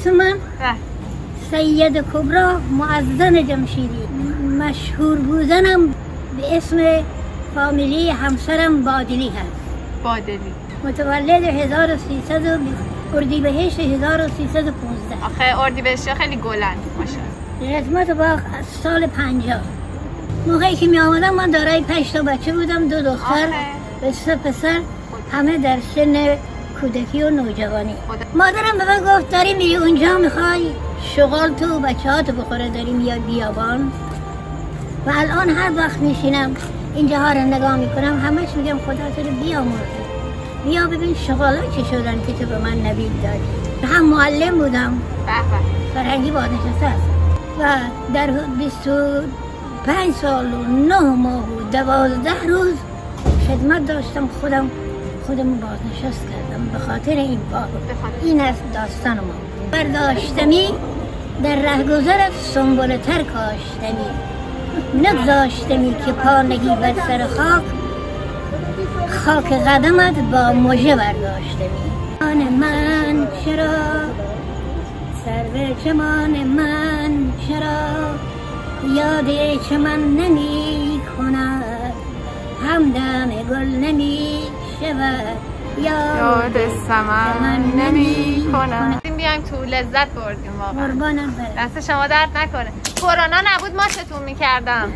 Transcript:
اسم من سید کبرا معظم جمشیدی. مشهور بودنم به اسم فامیلی همسرم بادلی هست. بادلی متولد 1300 اردیبهشت 1315. آخه اردیبهشت خیلی گلن ماشاءالله. رسمت با سال 50. موقعی که می آمدم من دارای 5 تا بچه بودم، 2 دختر و 3 پسر، همه در سن کودکی و نوجوانی. مادرم به من گفت داری میری اونجا میخوای شغال تو و بچه ها تو بخوره، داری میای بیابان. و الان هر وقت میشینم اینجاها رو نگاه میکنم همش میگم خدا تو رو بیامرزه، بیا ببین شغالا چی شدن که تو به من نوید دادی. هم معلم بودم فرهنگی بازنشسته هستم و در 25 سال و 9 ماه و 12 روز خدمت داشتم. خودم بازنشست کردم به خاطر این کار. این است داستان ما. برداشتمی در رهگذرت سنبل تر کاشتمی، نگذاشتمی که پا نگی بر سر خاک قدمت با مژه برداشتمی. من چرا سرو چمان من چرا یاد چمن نمی کند، همدم گل نمی شود یاد سمن نمی کند. بیایم تو لذت بردیم واقعا. قربانم برم. دست شما درد نکنه. کرونا نبود ماشتون میکردم.